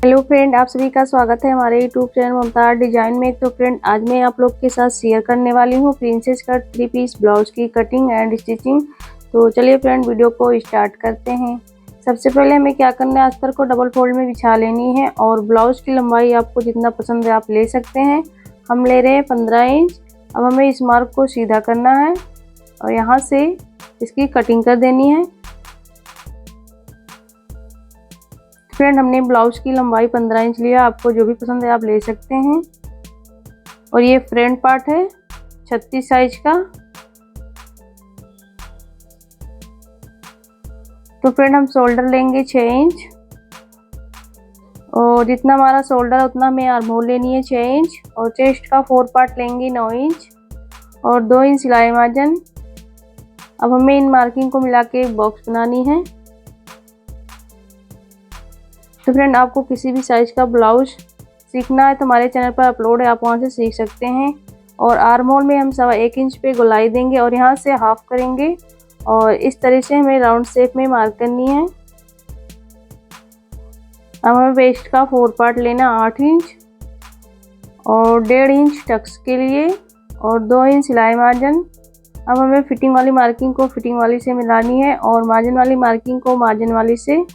Hello friend, आप सभी का स्वागत है हमारे यूट्यूब चैनल ममता डिजाइन में। तो फ्रेंड, आज मैं आप लोग के साथ शेयर करने वाली हूँ प्रिंसेस कट 3 पीस ब्लाउज की कटिंग एंड स्टिचिंग। तो चलिए फ्रेंड, वीडियो को स्टार्ट करते हैं। सबसे पहले हमें क्या करना है, अस्तर को डबल फोल्ड में बिछा लेनी है और ब्लाउज की लंबाई आपको जितना पसंद है आप ले सकते हैं। हम ले रहे हैं 15 इंच। अब हमें इस मार्क को सीधा करना है और यहाँ से इसकी कटिंग कर देनी है। फ्रेंड, हमने ब्लाउज की लंबाई 15 इंच लिया, आपको जो भी पसंद है आप ले सकते हैं। और ये फ्रंट पार्ट है 36 साइज का। तो फ्रेंड, हम शोल्डर लेंगे 6 इंच और जितना हमारा शोल्डर है उतना हमें आर्म होल लेनी है 6 इंच। और चेस्ट का 4 पार्ट लेंगे 9 इंच और 2 इंच सिलाई मार्जिन। अब हमें इन मार्किंग को मिला के एक बॉक्स बनानी है। तो फ्रेंड, आपको किसी भी साइज का ब्लाउज सीखना है तो हमारे चैनल पर अपलोड है, आप वहां से सीख सकते हैं। और आर्म होल में हम 1.25 इंच पे गोलाई देंगे और यहाँ से हाफ करेंगे और इस तरह से हमें राउंड शेप में मार्क करनी है। अब हमें वेस्ट का 4 पार्ट लेना 8 इंच और 1.5 इंच टक्स के लिए और 2 इंच सिलाई मार्जिन। अब हमें फिटिंग वाली मार्किंग को फिटिंग वाली से मिलानी है और मार्जिन वाली मार्किंग को मार्जिन वाली से।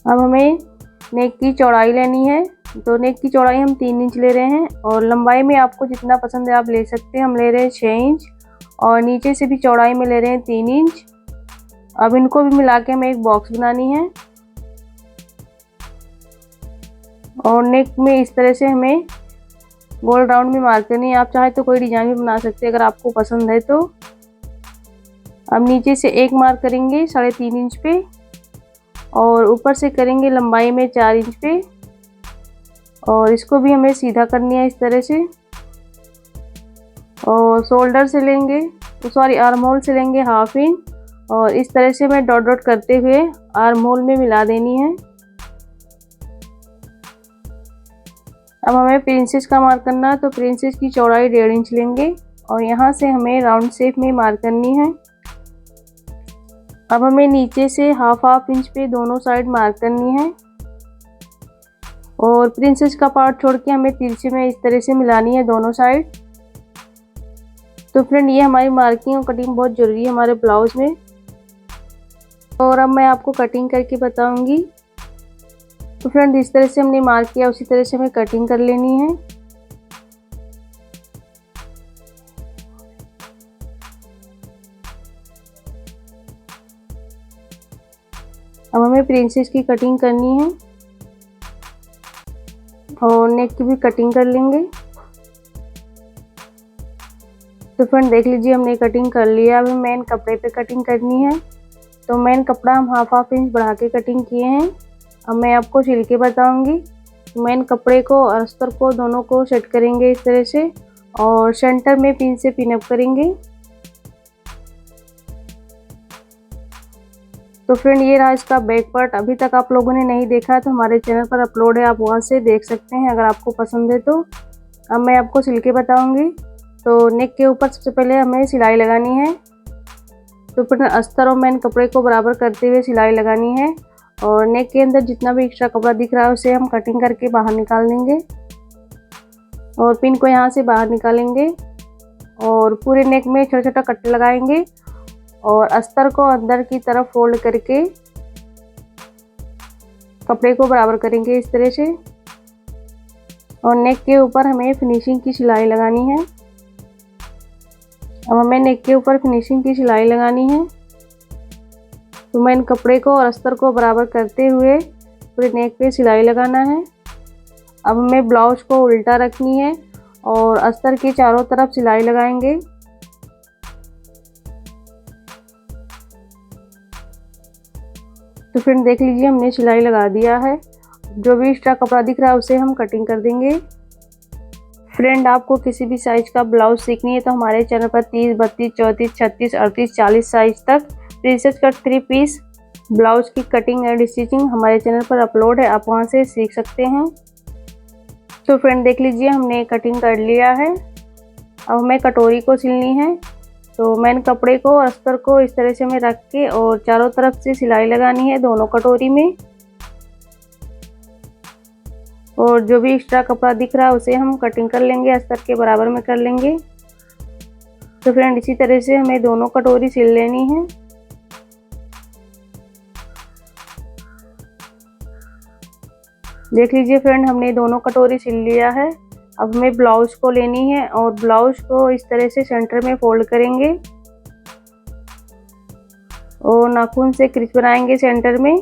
अब हमें नेक की चौड़ाई लेनी है। तो नेक की चौड़ाई हम 3 इंच ले रहे हैं और लंबाई में आपको जितना पसंद है आप ले सकते हैं। हम ले रहे हैं 6 इंच और नीचे से भी चौड़ाई में ले रहे हैं 3 इंच। अब इनको भी मिला के हमें एक बॉक्स बनानी है और नेक में इस तरह से हमें गोल राउंड में मार्क करनी है। आप चाहे तो कोई डिजाइन भी बना सकते हैं अगर आपको पसंद है तो। अब नीचे से एक मार्क करेंगे 3.5 इंच पे और ऊपर से करेंगे लंबाई में 4 इंच पे और इसको भी हमें सीधा करनी है इस तरह से। और शोल्डर से लेंगे आर्म होल से लेंगे 1/2 इंच और इस तरह से हमें डॉट डॉट करते हुए आर्म होल में मिला देनी है। अब हमें प्रिंसेस का मार्क करना है। तो प्रिंसेस की चौड़ाई 1.5 इंच लेंगे और यहाँ से हमें राउंड शेप में मार्क करनी है। अब हमें नीचे से हाफ इंच पे दोनों साइड मार्क करनी है और प्रिंसेस का पार्ट छोड़ के हमें तिरछे में इस तरह से मिलानी है दोनों साइड। तो फ्रेंड, ये हमारी मार्किंग और कटिंग बहुत जरूरी है हमारे ब्लाउज में। और अब मैं आपको कटिंग करके बताऊंगी। तो फ्रेंड, इस तरह से हमने मार्क किया उसी तरह से हमें कटिंग कर लेनी है। अब हमें प्रिंसेस की कटिंग करनी है और नेक की भी कटिंग कर लेंगे। तो फ्रेंड, देख लीजिए हमने कटिंग कर लिया। अभी मेन कपड़े पे कटिंग करनी है। तो मेन कपड़ा हम हाफ इंच बढ़ा के कटिंग किए हैं। अब मैं आपको सिल के बताऊंगी। तो मेन कपड़े को और अस्तर को दोनों को सेट करेंगे इस तरह से और सेंटर में पिन से पिन अप करेंगे। तो फ्रेंड, ये रहा इसका बैक पार्ट। अभी तक आप लोगों ने नहीं देखा है तो हमारे चैनल पर अपलोड है, आप वहां से देख सकते हैं अगर आपको पसंद है तो। अब मैं आपको सिल के बताऊंगी। तो नेक के ऊपर सबसे पहले हमें सिलाई लगानी है। तो फिर अस्तर और मेन कपड़े को बराबर करते हुए सिलाई लगानी है और नेक के अंदर जितना भी एक्स्ट्रा कपड़ा दिख रहा है उसे हम कटिंग करके बाहर निकाल देंगे और पिन को यहाँ से बाहर निकालेंगे और पूरे नेक में छोटा छोटा कट लगाएंगे और अस्तर को अंदर की तरफ फोल्ड करके कपड़े को बराबर करेंगे इस तरह से। और नेक के ऊपर हमें फिनिशिंग की सिलाई लगानी है। अब हमें नेक के ऊपर फिनिशिंग की सिलाई लगानी है। तो मेन कपड़े को और अस्तर को बराबर करते हुए पूरे नेक पे सिलाई लगाना है। अब हमें ब्लाउज को उल्टा रखनी है और अस्तर के चारों तरफ सिलाई लगाएंगे। तो फ्रेंड, देख लीजिए हमने सिलाई लगा दिया है। जो भी एक्स्ट्रा कपड़ा दिख रहा है उसे हम कटिंग कर देंगे। फ्रेंड, आपको किसी भी साइज का ब्लाउज सीखनी है तो हमारे चैनल पर 30, 32, 34, 36, 38, 40 साइज तक प्रिंसेस कट 3 पीस ब्लाउज की कटिंग एंड स्टिचिंग हमारे चैनल पर अपलोड है, आप वहां से सीख सकते हैं। तो फ्रेंड, देख लीजिए हमने कटिंग कर लिया है। अब हमें कटोरी को सिलनी है। तो मैंने कपड़े को अस्तर को इस तरह से हमें रख के और चारों तरफ से सिलाई लगानी है दोनों कटोरी में। और जो भी एक्स्ट्रा कपड़ा दिख रहा है उसे हम कटिंग कर लेंगे, अस्तर के बराबर में कर लेंगे। तो फ्रेंड इसी तरह से हमें दोनों कटोरी सिल लेनी है। देख लीजिए फ्रेंड, हमने दोनों कटोरी सिल लिया है। अब हमें ब्लाउज को लेनी है और ब्लाउज को इस तरह से सेंटर में फोल्ड करेंगे और नाखून से क्रीज बनाएंगे सेंटर में।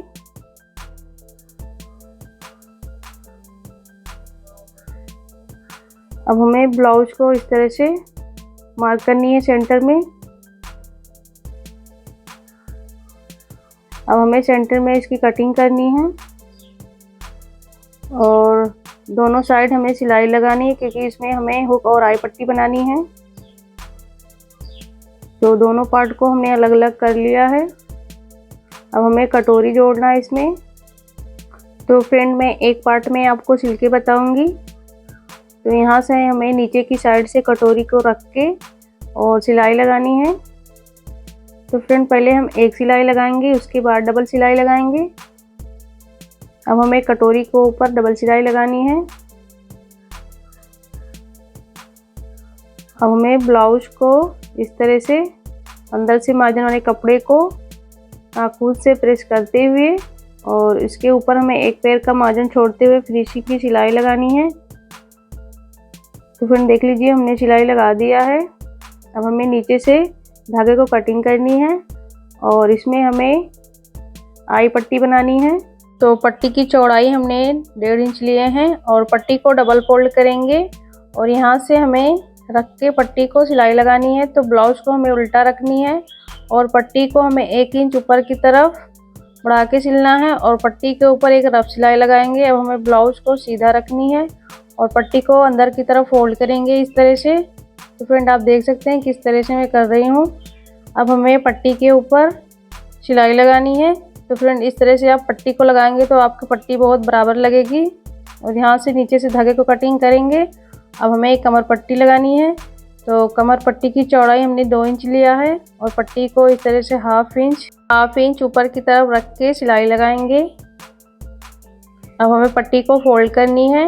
अब हमें ब्लाउज को इस तरह से मार्क करनी है सेंटर में। अब हमें सेंटर में इसकी कटिंग करनी है और दोनों साइड हमें सिलाई लगानी है, क्योंकि इसमें हमें हुक और आई पट्टी बनानी है। तो दोनों पार्ट को हमने अलग अलग कर लिया है। अब हमें कटोरी जोड़ना है इसमें। तो फ्रेंड मैं एक पार्ट में आपको सिल के बताऊंगी। तो यहाँ से हमें नीचे की साइड से कटोरी को रख के और सिलाई लगानी है। तो फ्रेंड पहले हम एक सिलाई लगाएंगे, उसके बाद डबल सिलाई लगाएंगे। अब हमें कटोरी को ऊपर डबल सिलाई लगानी है। अब हमें ब्लाउज को इस तरह से अंदर से मार्जिन वाले कपड़े को नाखून से प्रेस करते हुए और इसके ऊपर हमें एक पैर का मार्जिन छोड़ते हुए फिनिशिंग की सिलाई लगानी है। तो फ्रेंड देख लीजिए, हमने सिलाई लगा दिया है। अब हमें नीचे से धागे को कटिंग करनी है और इसमें हमें आई पट्टी बनानी है। तो पट्टी की चौड़ाई हमने 1.5 इंच लिए हैं और पट्टी को डबल फोल्ड करेंगे और यहाँ से हमें रख के पट्टी को सिलाई लगानी है। तो ब्लाउज को हमें उल्टा रखनी है और पट्टी को हमें 1 इंच ऊपर की तरफ बढ़ा के सिलना है और पट्टी के ऊपर एक रफ सिलाई लगाएंगे। अब हमें ब्लाउज को सीधा रखनी है और पट्टी को अंदर की तरफ फोल्ड करेंगे इस तरह से। तो फ्रेंड आप देख सकते हैं किस तरह से मैं कर रही हूँ। अब हमें पट्टी के ऊपर सिलाई लगानी है। तो फ्रेंड इस तरह से आप पट्टी को लगाएंगे तो आपकी पट्टी बहुत बराबर लगेगी और यहाँ से नीचे से धागे को कटिंग करेंगे। अब हमें एक कमर पट्टी लगानी है। तो कमर पट्टी की चौड़ाई हमने 2 इंच लिया है और पट्टी को इस तरह से हाफ इंच ऊपर की तरफ रख के सिलाई लगाएंगे। अब हमें पट्टी को फोल्ड करनी है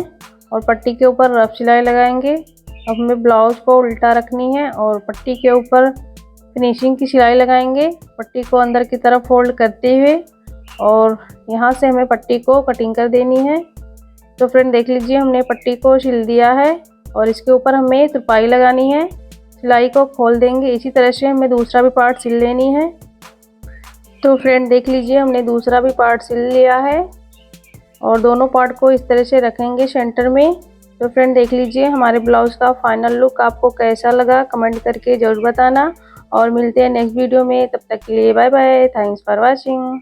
और पट्टी के ऊपर रफ सिलाई लगाएंगे। अब हमें ब्लाउज को उल्टा रखनी है और पट्टी के ऊपर फिनिशिंग की सिलाई लगाएंगे, पट्टी को अंदर की तरफ फोल्ड करते हुए और यहाँ से हमें पट्टी को कटिंग कर देनी है। तो फ्रेंड देख लीजिए, हमने पट्टी को सिल दिया है और इसके ऊपर हमें तुरपाई लगानी है। सिलाई को खोल देंगे। इसी तरह से हमें दूसरा भी पार्ट सिल लेनी है। तो फ्रेंड देख लीजिए, हमने दूसरा भी पार्ट सिल लिया है और दोनों पार्ट को इस तरह से रखेंगे सेंटर में। तो फ्रेंड देख लीजिए, हमारे ब्लाउज का फाइनल लुक आपको कैसा लगा कमेंट करके ज़रूर बताना और मिलते हैं नेक्स्ट वीडियो में। तब तक के लिए bye bye, thanks for watching.